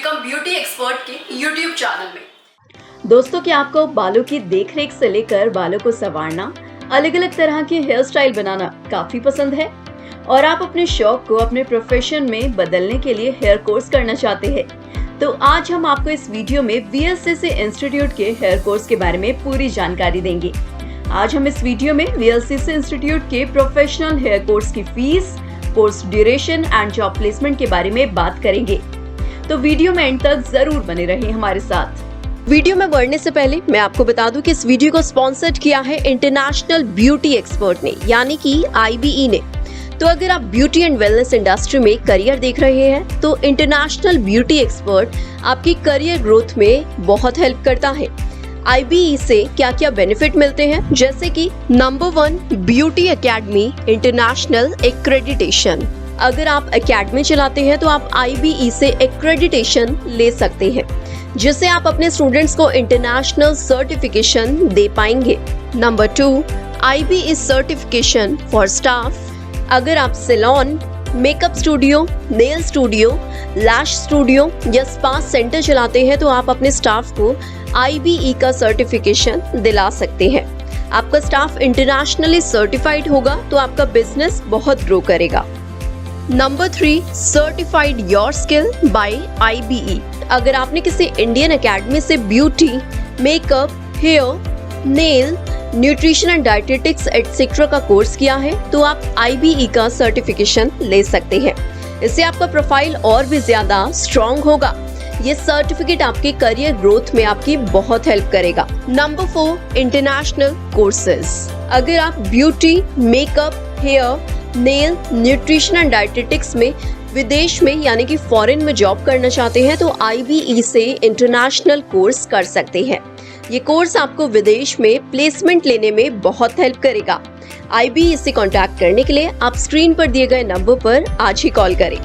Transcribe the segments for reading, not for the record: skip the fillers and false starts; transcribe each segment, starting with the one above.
Become beauty expert के YouTube channel में। दोस्तों, क्या आपको बालों की देखरेख से लेकर बालों को संवारना, अलग अलग तरह के हेयर स्टाइल बनाना काफी पसंद है और आप अपने शौक को अपने प्रोफेशन में बदलने के लिए हेयर कोर्स करना चाहते हैं? तो आज हम आपको इस वीडियो में VLCC इंस्टीट्यूट के हेयर कोर्स के बारे में पूरी जानकारी देंगे। आज हम इस वीडियो में VLCC इंस्टीट्यूट के प्रोफेशनल हेयर कोर्स की fees, course duration and job placement के बारे में बात करेंगे। तो वीडियो में एंड तक जरूर बने रहें हमारे साथ। वीडियो में बढ़ने से पहले मैं आपको बता दूं कि इस वीडियो को स्पॉन्सर्ड किया है इंटरनेशनल ब्यूटी एक्सपर्ट ने, यानी कि IBE ने। तो अगर आप ब्यूटी एंड वेलनेस इंडस्ट्री में करियर देख रहे हैं तो इंटरनेशनल ब्यूटी एक्सपर्ट आपकी करियर ग्रोथ में बहुत हेल्प करता है। IBE से क्या क्या बेनिफिट मिलते हैं, जैसे कि number 1, beauty academy international accreditation. अगर आप एकेडमी चलाते हैं तो आप IBE से एक्रेडिटेशन ले सकते हैं, जिससे आप अपने स्टूडेंट्स को इंटरनेशनल सर्टिफिकेशन दे पाएंगे। Number 2, IBE certification for staff. अगर आप salon, makeup studio, nail studio, lash studio या स्पा सेंटर चलाते हैं तो आप अपने स्टाफ को IBE का सर्टिफिकेशन दिला सकते हैं। आपका स्टाफ इंटरनेशनली सर्टिफाइड होगा तो आपका बिजनेस बहुत ग्रो करेगा। Number 3, certified your skill by IBE। अगर आपने किसी इंडियन एकेडमी से beauty, makeup, hair, nail, nutrition and dietetics etcetera का कोर्स किया है तो आप IBE का सर्टिफिकेशन ले सकते हैं। इससे आपका प्रोफाइल और भी ज्यादा स्ट्रॉन्ग होगा। ये सर्टिफिकेट आपके करियर ग्रोथ में आपकी बहुत हेल्प करेगा। Number 4, international courses. अगर आप beauty, makeup, hair, nail, nutrition and dietetics में विदेश में यानी कि फॉरेन में जॉब करना चाहते हैं तो IBE से इंटरनेशनल कोर्स कर सकते हैं। ये कोर्स आपको विदेश में प्लेसमेंट लेने में बहुत हेल्प करेगा। IBE से कांटेक्ट करने के लिए आप स्क्रीन पर दिए गए नंबर पर आज ही कॉल करें।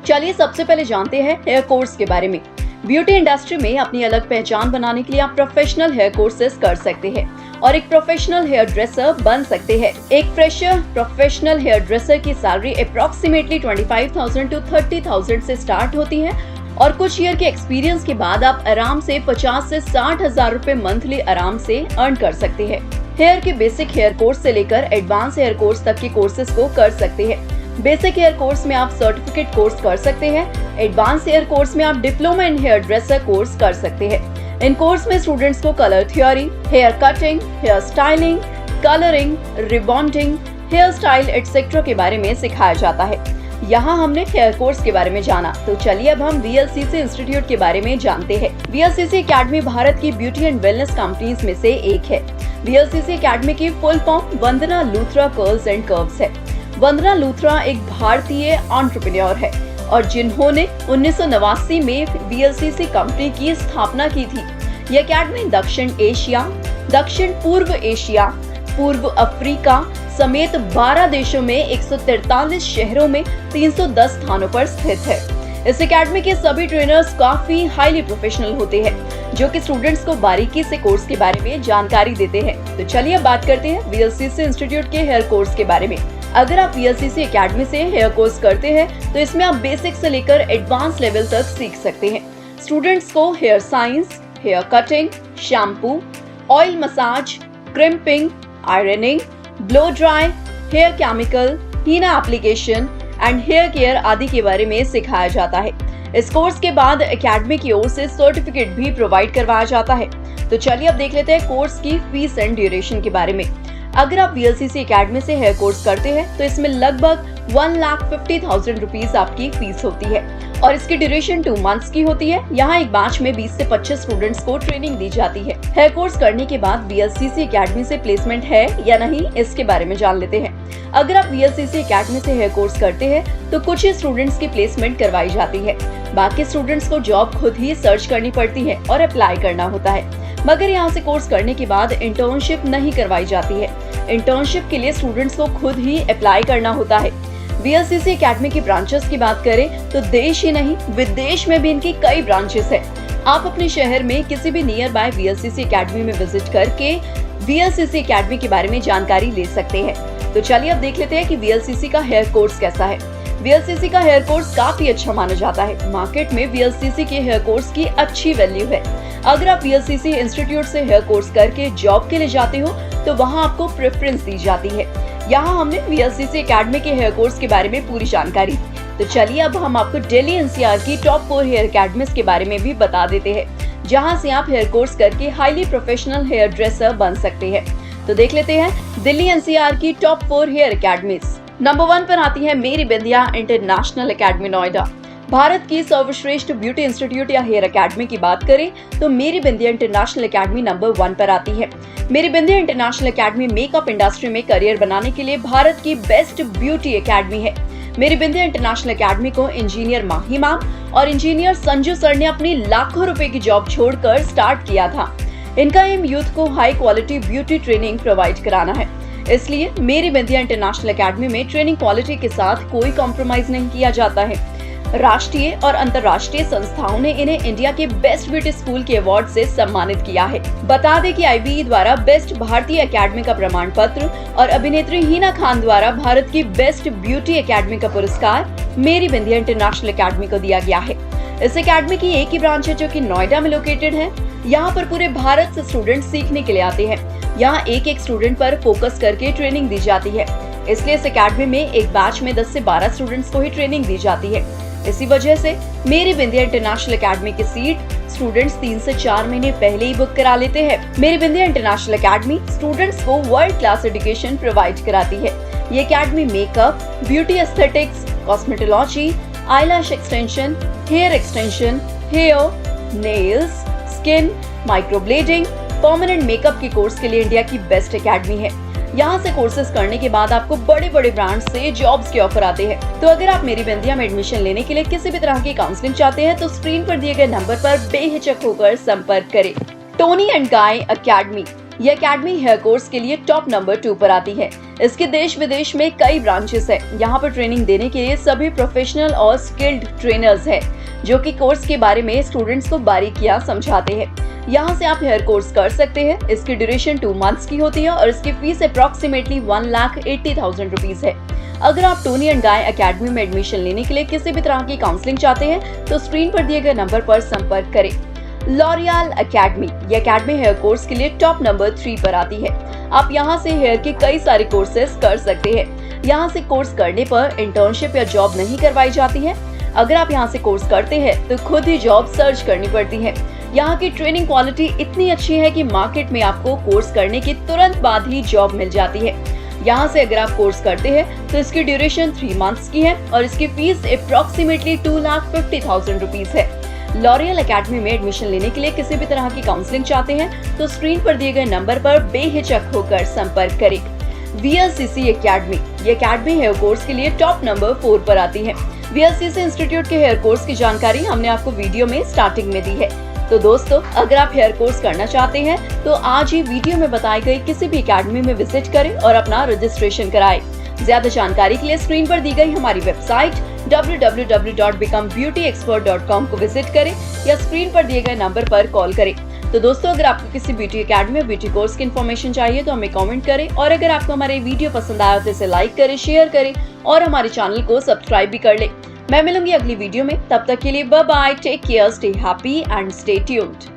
चलिए सबसे पहले जानते हैं हेयर कोर्स के बारे में। ब्यूटी इंडस्ट्री में अपनी अलग पहचान बनाने के लिए आप प्रोफेशनल हेयर कोर्सेज कर सकते हैं और एक प्रोफेशनल हेयर ड्रेसर बन सकते हैं। एक फ्रेशर प्रोफेशनल हेयर ड्रेसर की सैलरी अप्रोक्सीमेटली 25,000 to 30,000 से स्टार्ट होती है और कुछ ईयर के एक्सपीरियंस के बाद आप आराम से 50 से 60,000 रुपए मंथली आराम से अर्न कर सकते हैं। हेयर के बेसिक हेयर कोर्स से लेकर एडवांस हेयर कोर्स तक के कोर्सेज को कर सकते हैं। बेसिक हेयर कोर्स में आप सर्टिफिकेट कोर्स कर सकते हैं। एडवांस हेयर कोर्स में आप diploma in hair dresser course कर सकते हैं। इन कोर्स में स्टूडेंट्स को colour theory, hair cutting, hair styling, colouring, rebonding, hair style etcetera के बारे में सिखाया जाता है। यहाँ हमने हेयर कोर्स के बारे में जाना, तो चलिए अब हम VLCC इंस्टीट्यूट के बारे में जानते हैं। VLCC एकेडमी भारत की ब्यूटी एंड वेलनेस कंपनीज में से एक है। VLCC एकेडमी की full form Vandana Luthra curls and curves है। वंदना लूथरा एक भारतीय एंटरप्रेन्योर है और जिन्होंने 1989 में VLCC कंपनी की स्थापना की थी। यह एकेडमी दक्षिण एशिया, दक्षिण पूर्व एशिया, पूर्व अफ्रीका समेत 12 देशों में 143 शहरों में 310 स्थानों पर स्थित है। इस एकेडमी के सभी ट्रेनर्स काफी हाईली प्रोफेशनल होते हैं, जो कि स्टूडेंट्स को बारीकी से कोर्स के बारे में जानकारी देते हैं। तो चलिए अब बात करते हैं VLCC इंस्टीट्यूट के हेयर कोर्स के बारे में। अगर आप VLCC एकेडमी से हेयर कोर्स करते हैं तो इसमें आप बेसिक से लेकर एडवांस लेवल तक सीख सकते हैं। स्टूडेंट्स को hair science, hair cutting, shampoo, oil massage, crimping, ironing, blow dry, hair chemical, henna application and hair care आदि के बारे में सिखाया जाता है। इस कोर्स के बाद एकेडमी की ओर से सर्टिफिकेट भी प्रोवाइड करवाया जाता है। तो चलिए अब देख लेते हैं कोर्स की फीस एंड ड्यूरेशन के बारे में। अगर आप VLCC एकेडमी से हेयर कोर्स करते हैं तो इसमें लगभग 1,50,000 रुपीज आपकी फीस होती है और इसकी ड्यूरेशन 2 मंथ्स की होती है। यहाँ एक बैच में 20 से 25 स्टूडेंट्स को ट्रेनिंग दी जाती है। हेयर कोर्स करने के बाद VLCC एकेडमी से प्लेसमेंट है या नहीं, इसके बारे में जान लेते हैं। अगर आप VLCC एकेडमी से हेयर कोर्स करते हैं तो कुछ ही स्टूडेंट्स की प्लेसमेंट करवाई जाती है। बाकी स्टूडेंट्स को जॉब खुद ही सर्च करनी पड़ती है और अप्लाई करना होता है। मगर यहाँ से कोर्स करने के बाद इंटर्नशिप नहीं करवाई जाती है। इंटर्नशिप के लिए स्टूडेंट्स को खुद ही अप्लाई करना होता है। VLCC एकेडमी की ब्रांचेस की बात करें तो देश ही नहीं विदेश में भी इनकी कई ब्रांचेस है। आप अपने शहर में किसी भी नियर बाय VLCC एकेडमी में विजिट करके VLCC एकेडमी के बारे में जानकारी ले सकते हैं। तो चलिए अब देख लेते हैं कि VLCC का हेयर कोर्स कैसा है। VLCC का हेयर कोर्स काफी अच्छा माना जाता है। मार्केट में VLCC के हेयर कोर्स की अच्छी वैल्यू है। अगर आप VLCC इंस्टीट्यूट से हेयर कोर्स करके जॉब के लिए जाते हो तो वहाँ आपको प्रेफरेंस दी जाती है। यहाँ हमने VLCC एकेडमी के हेयर कोर्स के बारे में पूरी जानकारी। तो चलिए अब हम आपको दिल्ली NCR की टॉप 4 हेयर अकेडमीज के बारे में भी बता देते हैं, जहाँ से आप हेयर कोर्स करके हाईली प्रोफेशनल हेयर ड्रेसर बन सकते हैं। तो देख लेते हैं दिल्ली NCR की टॉप 4 हेयर अकेडमीज। नंबर 1 पर आती है मेरी बिंदिया इंटरनेशनल एकेडमी नोएडा। भारत की सर्वश्रेष्ठ ब्यूटी इंस्टीट्यूट या हेयर एकेडमी की बात करें तो मेरी बिंदिया इंटरनेशनल एकेडमी नंबर 1 पर आती है। मेरी Bindiya international academy makeup industry में करियर बनाने के लिए भारत की बेस्ट ब्यूटी एकेडमी है। मेरी बिंदिया इंटरनेशनल एकेडमी को इंजीनियर माही मैम और इंजीनियर संजू सर ने अपनी लाखों रुपए की जॉब छोड़कर स्टार्ट किया था। इनका एम यूथ को high quality beauty training provide कराना है, इसलिए मेरी बिंदिया इंटरनेशनल एकेडमी में ट्रेनिंग क्वालिटी के साथ कोई कॉम्प्रोमाइज नहीं किया जाता है। राष्ट्रीय और अंतर्राष्ट्रीय संस्थाओं ने इन्हें इंडिया के बेस्ट ब्यूटी स्कूल के अवार्ड से सम्मानित किया है। बता दें कि IBE द्वारा बेस्ट भारतीय एकेडमी का प्रमाण पत्र और अभिनेत्री हिना खान द्वारा भारत की बेस्ट ब्यूटी एकेडमी का पुरस्कार मेरी बिंदिया इंटरनेशनल एकेडमी को दिया गया है। इस एकेडमी की एक ही ब्रांच है जो कि नोएडा में लोकेटेड है। यहाँ पर पूरे भारत से स्टूडेंट सीखने के लिए आते हैं। यहाँ एक स्टूडेंट पर फोकस करके ट्रेनिंग दी जाती है, इसलिए इस एकेडमी में एक बैच में 10 से 12 स्टूडेंट्स को ही ट्रेनिंग दी जाती है। इसी वजह से मेरी बिंदिया इंटरनेशनल एकेडमी की सीट स्टूडेंट्स 3 से 4 महीने पहले ही बुक करा लेते हैं। मेरी बिंदिया इंटरनेशनल एकेडमी स्टूडेंट्स को वर्ल्ड क्लास एजुकेशन प्रोवाइड कराती है। ये academy makeup, beauty aesthetics, cosmetology, eyelash extension, hair, nails, skin, microblading, permanent makeup के कोर्स के लिए इंडिया की बेस्ट एकेडमी है। यहाँ से कोर्सेज करने के बाद आपको बड़े बड़े ब्रांड से जॉब्स के ऑफर आते हैं। तो अगर आप मेरी बिंदिया में एडमिशन लेने के लिए किसी भी तरह की काउंसलिंग चाहते हैं तो स्क्रीन पर दिए गए नंबर पर बेहिचक होकर संपर्क करें। टोनी एंड गाय एकेडमी, ये एकेडमी हेयर कोर्स के लिए टॉप नंबर 2 पर आती है। इसके देश विदेश में कई ब्रांचेस है। यहाँ पर ट्रेनिंग देने के लिए सभी प्रोफेशनल और स्किल्ड ट्रेनर्स है, जो कि कोर्स के बारे में स्टूडेंट्स को बारीकियां समझाते हैं। यहाँ से आप हेयर कोर्स कर सकते हैं। इसकी ड्यूरेशन 2 मंथ्स की होती है और इसकी फीस अप्रोक्सीमेटली 1,80,000 रुपीज है। अगर आप टोनी एंड गाय एकेडमी में एडमिशन लेने के लिए किसी भी तरह की काउंसलिंग चाहते हैं तो स्क्रीन पर दिए गए नंबर पर संपर्क करें। लॉरियल एकेडमी, ये एकेडमी हेयर कोर्स के लिए टॉप नंबर 3 पर आती है। आप यहाँ से हेयर के कई सारे कोर्सेज कर सकते हैं। यहाँ से कोर्स करने पर इंटर्नशिप या जॉब नहीं करवाई जाती है। अगर आप यहाँ से कोर्स करते हैं तो खुद ही जॉब सर्च करनी पड़ती है। यहाँ की ट्रेनिंग क्वालिटी इतनी अच्छी है कि मार्केट में आपको कोर्स करने के तुरंत बाद ही जॉब मिल जाती है। यहाँ से अगर आप कोर्स करते हैं तो इसकी ड्यूरेशन 3 मंथ्स की है और इसकी फीस अप्रोक्सीमेटली 2,50,000 रुपीज है। लॉरियल एकेडमी में एडमिशन लेने के लिए किसी भी तरह की काउंसलिंग चाहते हैं तो स्क्रीन पर दिए गए नंबर पर बेहिचक होकर संपर्क करें। VLCC एकेडमी, ये एकेडमी हेयर कोर्स के लिए टॉप नंबर 4 पर आती है। VLCC इंस्टीट्यूट के हेयर कोर्स की जानकारी हमने आपको वीडियो में स्टार्टिंग में दी है। तो दोस्तों, अगर आप हेयर कोर्स करना चाहते हैं तो आज ही वीडियो में बताई गई किसी भी एकेडमी में विजिट करें और अपना रजिस्ट्रेशन कराएं। ज्यादा जानकारी के लिए स्क्रीन पर दी गई हमारी वेबसाइट www.becomebeautyexpert.com को विजिट करें या स्क्रीन पर दिए गए नंबर पर कॉल करें। तो दोस्तों, अगर आपको किसी ब्यूटी एकेडमी और ब्यूटी कोर्स की इन्फॉर्मेशन चाहिए तो हमें कमेंट करें और अगर आपको हमारे वीडियो पसंद आया तो इसे लाइक करें, शेयर करें और हमारे चैनल को सब्सक्राइब भी कर लें। मैं मिलूंगी अगली वीडियो में, तब तक के लिए bye bye, take care, stay happy and stay tuned.